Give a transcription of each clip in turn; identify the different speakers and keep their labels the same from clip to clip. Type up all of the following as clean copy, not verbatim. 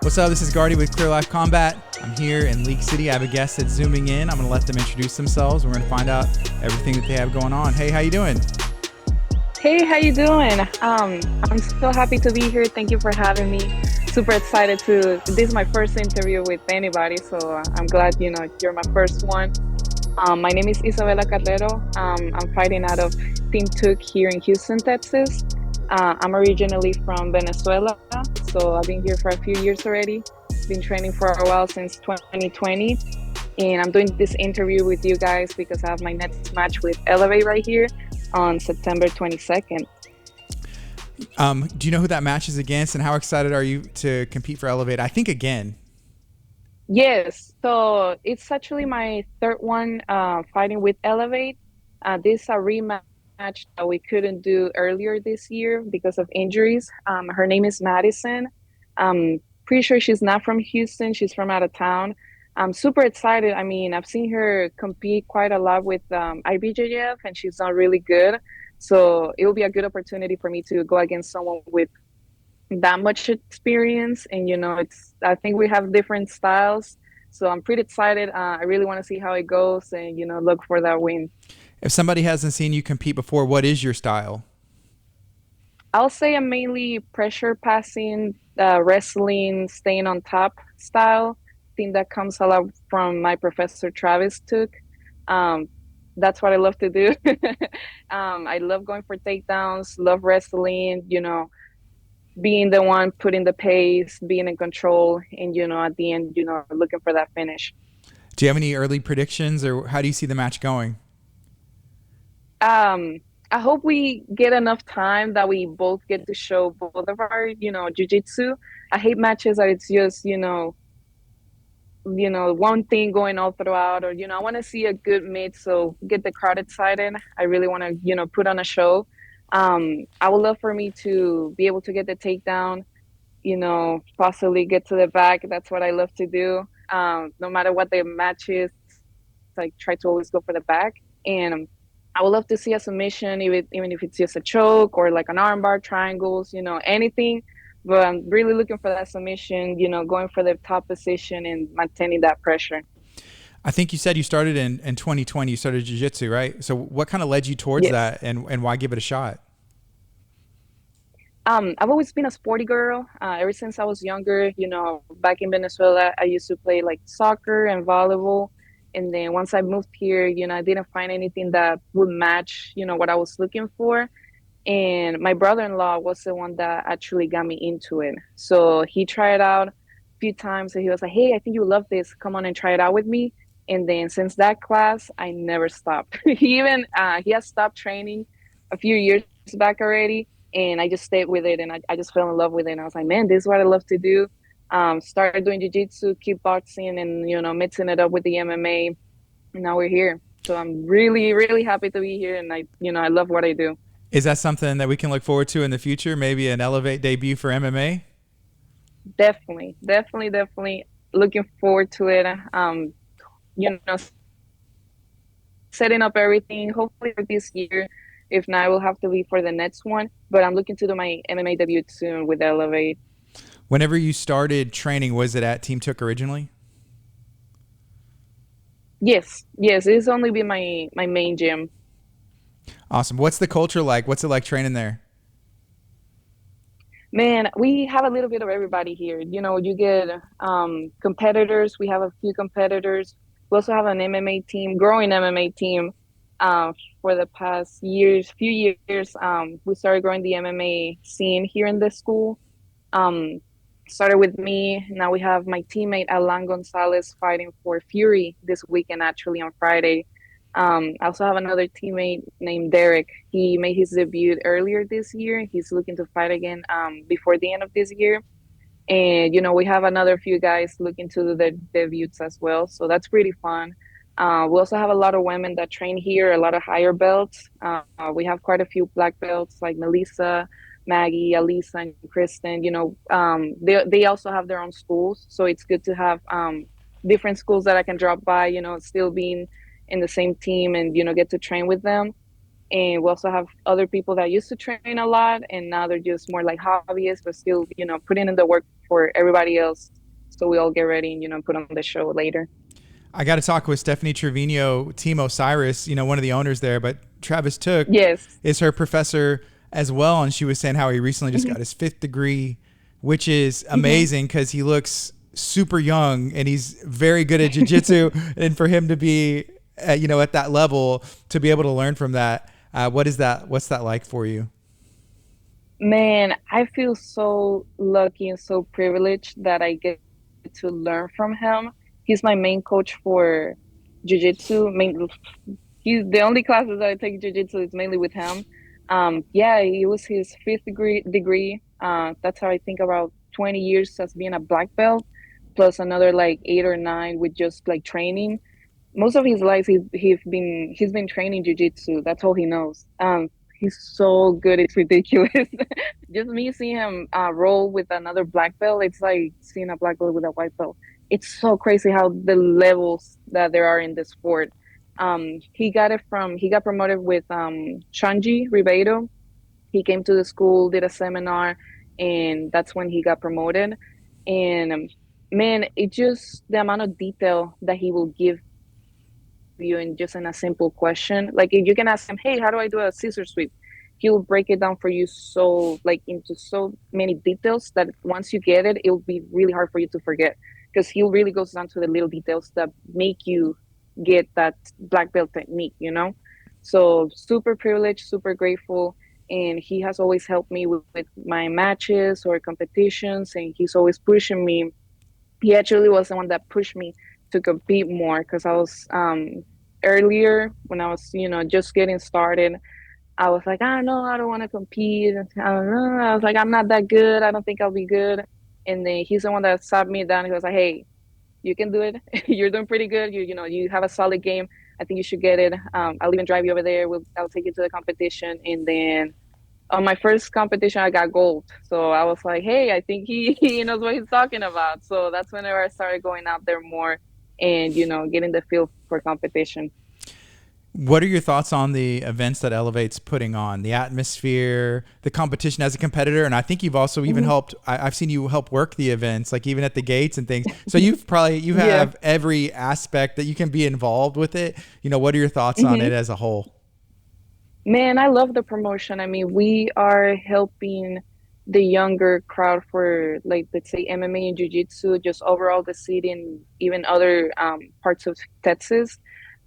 Speaker 1: What's up? This is Gardy with Clear Life Combat. I'm here in League City. I have a guest that's zooming in. I'm going to let them introduce themselves. We're going to find out everything that they have going on. Hey, how you doing?
Speaker 2: Hey, how you doing? I'm so happy to be here. Thank you for having me. Super excited to. This is my first interview with anybody, so I'm glad you're my first one. My name is Isabella Carrero. I'm fighting out of Team Tooke here in Houston, Texas. I'm originally from Venezuela, so I've been here for a few years already. Been training for a while since 2020, and I'm doing this interview with you guys because I have my next match with Elevate right here on September 22nd.
Speaker 1: Do you know who that match is against, and how excited are you to compete for Elevate? I think again.
Speaker 2: Yes, so it's actually my third one fighting with Elevate. This is a rematch that we couldn't do earlier this year because of injuries. Her name is Madison. I'm pretty sure she's not from Houston. She's from out of town. I'm super excited. I mean, I've seen her compete quite a lot with IBJJF, and she's done really good. So it will be a good opportunity for me to go against someone with that much experience. And it's, I think we have different styles, so I'm pretty excited. I really want to see how it goes, and look for that win.
Speaker 1: If somebody hasn't seen you compete before, what is your style?
Speaker 2: I'll say I'm mainly pressure passing, wrestling, staying on top style. I think that comes a lot from my professor Travis Took. um, that's what I love to do. I love going for takedowns, love wrestling, being the one putting the pace, being in control, and at the end, looking for that finish.
Speaker 1: Do you have any early predictions, or how do you see the match going?
Speaker 2: Um, I hope we get enough time that we both get to show both of our, jujitsu. I hate matches that it's just, one thing going all throughout, or I want to see a good mix, so get the crowd excited. I really want to, put on a show. I would love for me to be able to get the takedown, possibly get to the back. That's what I love to do. No matter what the match is, like try to always go for the back. And I would love to see a submission, even if it's just a choke or like an armbar, triangles, anything. But I'm really looking for that submission, going for the top position and maintaining that pressure.
Speaker 1: I think you said you started in 2020. You started jiu-jitsu, right? So what kind of led you towards
Speaker 2: Yes.
Speaker 1: that, and why give it a shot?
Speaker 2: I've always been a sporty girl. Ever since I was younger, back in Venezuela, I used to play like soccer and volleyball. And then once I moved here, I didn't find anything that would match, what I was looking for. And my brother-in-law was the one that actually got me into it. So he tried out a few times, and he was like, "Hey, I think you love this. Come on and try it out with me." And then since that class, I never stopped. He has stopped training a few years back already, and I just stayed with it, and I just fell in love with it. And I was like, "Man, this is what I love to do." Started doing jiu-jitsu, kickboxing, and mixing it up with the MMA, and now we're here. So I'm really, really happy to be here, and I love what I do.
Speaker 1: Is that something that we can look forward to in the future? Maybe an Elevate debut for MMA?
Speaker 2: Definitely, definitely, definitely looking forward to it. You know, Setting up everything, hopefully for this year. If not, it will have to be for the next one. But I'm looking to do my MMA debut soon with Elevate.
Speaker 1: Whenever you started training, was it at Team Took originally?
Speaker 2: Yes, yes, it's only been my main gym.
Speaker 1: Awesome. What's the culture like? What's it like training there?
Speaker 2: Man, we have a little bit of everybody here. You get competitors. We have a few competitors. We also have an MMA team, growing MMA team. Uh, for the past few years, we started growing the MMA scene here in the school. Um, Started with me. Now we have my teammate Alan Gonzalez fighting for Fury this weekend, actually on Friday. I also have another teammate named Derek. He made his debut earlier this year. He's looking to fight again before the end of this year. And we have another few guys looking to do their debuts as well. So that's pretty fun. We also have a lot of women that train here, a lot of higher belts. We have quite a few black belts like Melissa, Maggie, Alisa, and Kristen. They also have their own schools, so it's good to have different schools that I can drop by. Still being in the same team, and get to train with them. And we also have other people that used to train a lot, and now they're just more like hobbyists, but still, putting in the work for everybody else. So we all get ready and, put on the show later.
Speaker 1: I got to talk with Stephanie Trevino, Team Osiris, one of the owners there, but Travis Tooke
Speaker 2: Yes.
Speaker 1: is her professor as well. And she was saying how he recently just
Speaker 2: Hmm.
Speaker 1: got his fifth degree, which is
Speaker 2: Hmm.
Speaker 1: amazing because he looks super young and he's very good at jiu-jitsu. And for him to be, at that level, to be able to learn from that, what's that like for you?
Speaker 2: Man, I feel so lucky and so privileged that I get to learn from him. He's my main coach for jiu-jitsu. He's the only classes that I take jiu-jitsu is mainly with him. Yeah, it was his fifth degree. That's how I think about 20 years as being a black belt, plus another like 8 or 9 with just like training. Most of his life he's been training jiu-jitsu. That's all he knows. He's so good, it's ridiculous. Just me seeing him roll with another black belt, it's like seeing a black belt with a white belt. It's so crazy how the levels that there are in the sport. He got promoted with Shanji Ribeiro. He came to the school, did a seminar, and that's when he got promoted. And man, it just the amount of detail that he will give you in just in a simple question. Like if you can ask him, "Hey, how do I do a scissor sweep?" He'll break it down for you so like into so many details that once you get it, it'll be really hard for you to forget because he really goes down to the little details that make you get that black belt technique. So super privileged, super grateful. And he has always helped me with my matches or competitions, and he's always pushing me. He actually was the one that pushed me to compete more because I was earlier when I was just getting started. I was like, I don't know, I don't want to compete. I don't know. I was like, I'm not that good. I don't think I'll be good. And then he's the one that sat me down. He was like, hey, you can do it. You're doing pretty good. You have a solid game. I think you should get it. I'll even drive you over there. I'll take you to the competition. And then on my first competition, I got gold. So I was like, hey, I think he knows what he's talking about. So that's whenever I started going out there more and, getting the feel for competition.
Speaker 1: What are your thoughts on the events that Elevate's putting on, the atmosphere, the competition as a competitor? And I think you've also even
Speaker 2: Hmm.
Speaker 1: helped. I've seen you help work the events, like even at the gates and things. So you
Speaker 2: Yeah.
Speaker 1: have every aspect that you can be involved with it. What are your thoughts on it
Speaker 2: Hmm.
Speaker 1: as a whole?
Speaker 2: Man, I love the promotion. I mean, we are helping the younger crowd for, like, let's say MMA and Jiu-Jitsu, just overall the city and even other parts of Texas.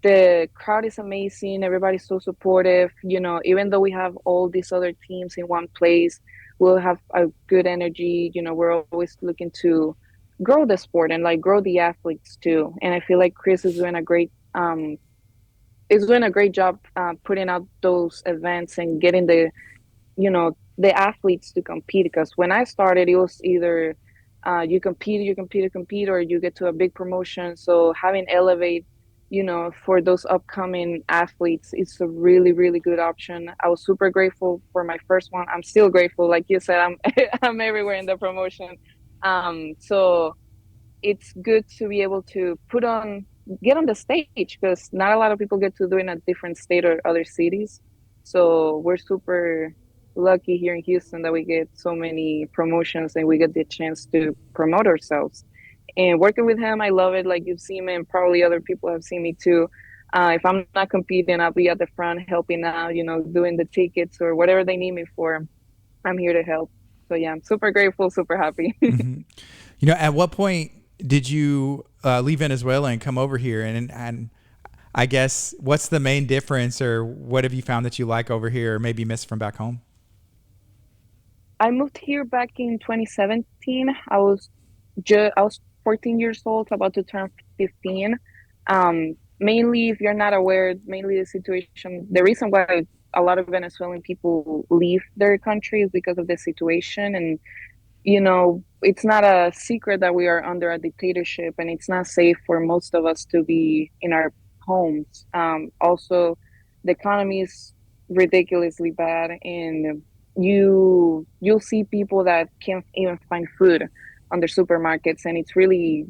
Speaker 2: The crowd is amazing. Everybody's so supportive. Even though we have all these other teams in one place, we'll have a good energy. We're always looking to grow the sport and like grow the athletes too. And I feel like Chris is doing a great job putting out those events and getting the athletes to compete. Because when I started, it was either you compete, or you get to a big promotion. So having Elevate, for those upcoming athletes, it's a really, really good option. I was super grateful for my first one. I'm still grateful. Like you said, I'm I'm everywhere in the promotion. So it's good to be able to get on the stage because not a lot of people get to do it in a different state or other cities. So we're super lucky here in Houston that we get so many promotions and we get the chance to promote ourselves. And working with him, I love it. Like you've seen me, and probably other people have seen me too. If I'm not competing, I'll be at the front helping out, doing the tickets or whatever they need me for. I'm here to help. So yeah, I'm super grateful, super happy.
Speaker 1: Hmm. At what point did you leave Venezuela and come over here? And I guess what's the main difference, or what have you found that you like over here, or maybe miss from back home?
Speaker 2: I moved here back in 2017. I was 14 years old, about to turn 15. Mainly, if you're not aware, mainly the reason why a lot of Venezuelan people leave their country is because of the situation. And, it's not a secret that we are under a dictatorship and it's not safe for most of us to be in our homes. Also, the economy is ridiculously bad, and you'll see people that can't even find food on their supermarkets, and it's really,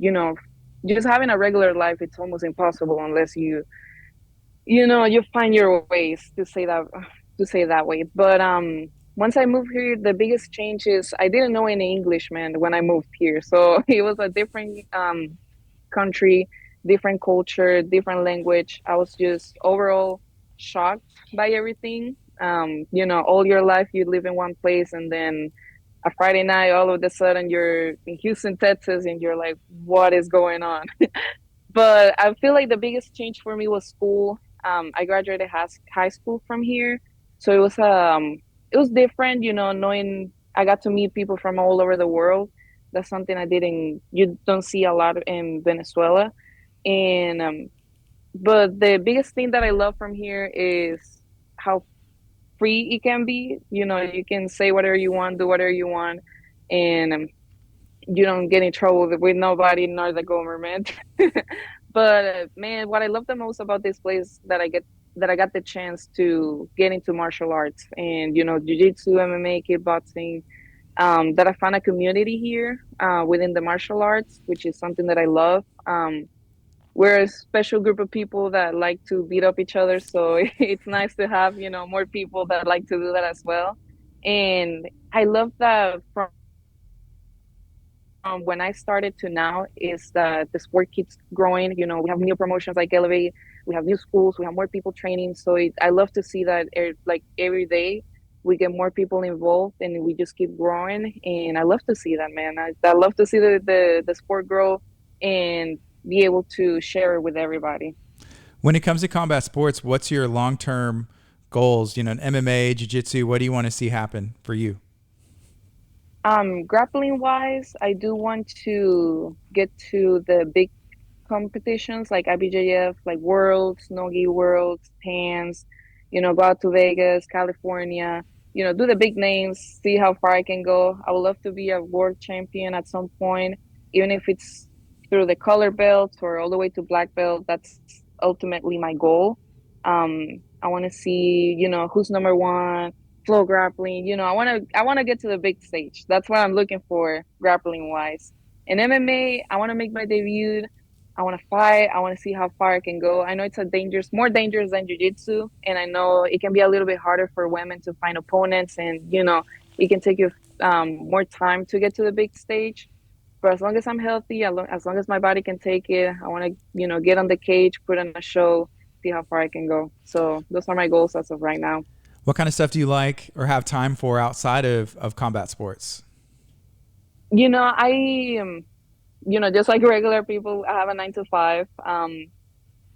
Speaker 2: just having a regular life, it's almost impossible unless you find your ways to say that way. But once I moved here, the biggest change is I didn't know any English, man, when I moved here. So it was a different country, different culture, different language. I was just overall shocked by everything. All your life you live in one place, and then a Friday night, all of a sudden you're in Houston, Texas, and you're like, what is going on? But I feel like the biggest change for me was school. I graduated high school from here, so it was different, knowing I got to meet people from all over the world. That's something you don't see a lot in Venezuela. And but the biggest thing that I love from here is how free it can be. You can say whatever you want, do whatever you want, and you don't get in trouble with nobody nor the government. But man, what I love the most about this place that I got the chance to get into martial arts and jiu-jitsu, MMA, kickboxing, that I found a community here within the martial arts, which is something that I love. We're a special group of people that like to beat up each other, so it's nice to have more people that like to do that as well. And I love that from when I started to now is that the sport keeps growing. We have new promotions like Elevate, we have new schools, we have more people training. So I love to see that like every day we get more people involved and we just keep growing. And I love to see that, man. I love to see the sport grow and be able to share it with everybody.
Speaker 1: When it comes to combat sports, what's your long-term goals? In MMA, jiu-jitsu, what do you want to see happen for you?
Speaker 2: Grappling wise, I do want to get to the big competitions like IBJF, like Worlds, Nogi Worlds, PANS, go out to Vegas, California, do the big names, see how far I can go. I would love to be a world champion at some point, even if it's through the color belt or all the way to black belt. That's ultimately my goal. I want to see, who's number one, flow grappling. I want to get to the big stage. That's what I'm looking for, grappling wise. In MMA, I want to make my debut. I want to fight. I want to see how far I can go. I know it's more dangerous than jiu-jitsu, and I know it can be a little bit harder for women to find opponents, and it can take you more time to get to the big stage. But as long as I'm healthy, as long as my body can take it, I want to get on the cage, put on a show, see how far I can go. So those are my goals as of right now.
Speaker 1: What kind of stuff do you like or have time for outside of combat sports?
Speaker 2: I just like regular people, I have a 9 to 5. I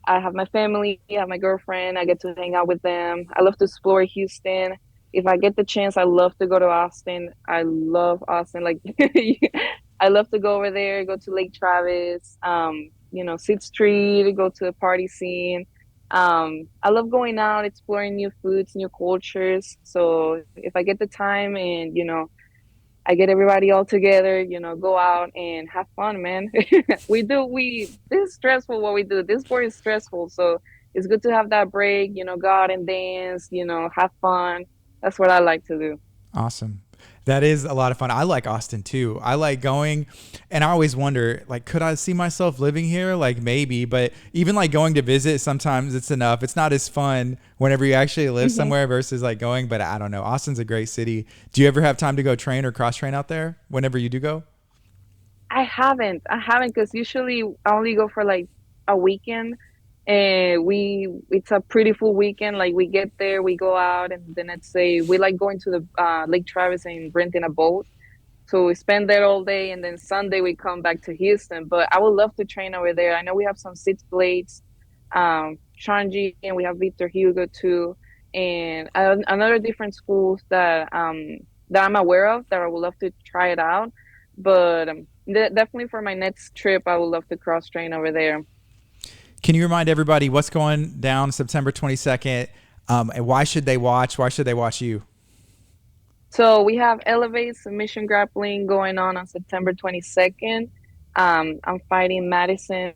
Speaker 2: have my family, I have my girlfriend, I get to hang out with them. I love to explore Houston. If I get the chance, I love to go to Austin. I love Austin. Like, I love to go over there, go to Lake Travis, 6th Street, go to the party scene. I love going out, exploring new foods, new cultures. So if I get the time and, I get everybody all together, go out and have fun, man. This is stressful what we do. This sport is stressful. So it's good to have that break, go out and dance, have fun. That's what I like to do.
Speaker 1: Awesome. That is a lot of fun. I like Austin too. I like going, and I always wonder, like, could I see myself living here? Like, maybe, but even like going to visit, sometimes it's enough. It's not as fun whenever you actually live somewhere versus like going, but I don't know. Austin's a great city. Do you ever have time to go train or cross train out there whenever you do go?
Speaker 2: I haven't because usually I only go for like a weekend, and it's a pretty full weekend. Like we get there, we go out, and then let's say we like going to the Lake Travis and renting a boat. So we spend there all day, and then Sunday we come back to Houston. But I would love to train over there. I know we have some six blades, Shanji, and we have Victor Hugo too, and another different schools that I'm aware of that I would love to try it out. But definitely for my next trip, I would love to cross train over there.
Speaker 1: Can you remind everybody what's going down September 22nd? And why should they watch? Why should they watch you?
Speaker 2: So we have Elevate Submission Grappling going on September 22nd. I'm fighting Madison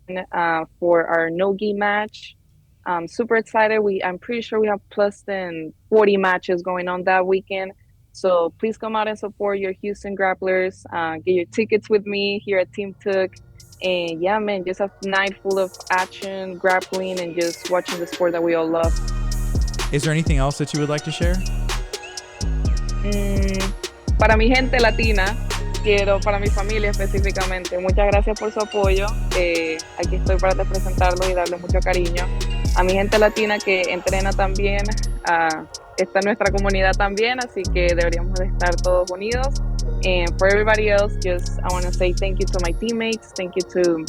Speaker 2: for our no-gi match. I'm super excited. I'm pretty sure we have plus than 40 matches going on that weekend. So please come out and support your Houston grapplers. Get your tickets with me here at Team Tooke. And yeah, man, just a night full of action, grappling, and just watching the sport that we all love.
Speaker 1: Is there anything else that you would like to share?
Speaker 2: Para mi gente latina, para mi familia específicamente, muchas gracias por su apoyo. Aquí estoy para representarlos y darles mucho cariño. A mi gente latina que entrena también, está en nuestra comunidad también, así que deberíamos de estar todos unidos. And for everybody else, just I want to say thank you to my teammates, thank you to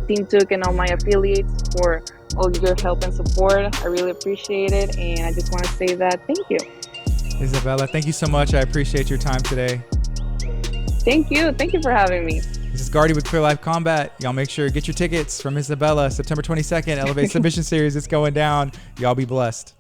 Speaker 2: Team Tooke and all my affiliates for all your help and support. I really appreciate it, and I just want to say that thank you.
Speaker 1: Isabella, thank you so much. I appreciate your time today.
Speaker 2: Thank you. Thank you for having me.
Speaker 1: This is Guardy with Clear Life Combat. Y'all make sure to get your tickets from Isabella, September 22nd, Elevate Submission Series. It's going down. Y'all be blessed.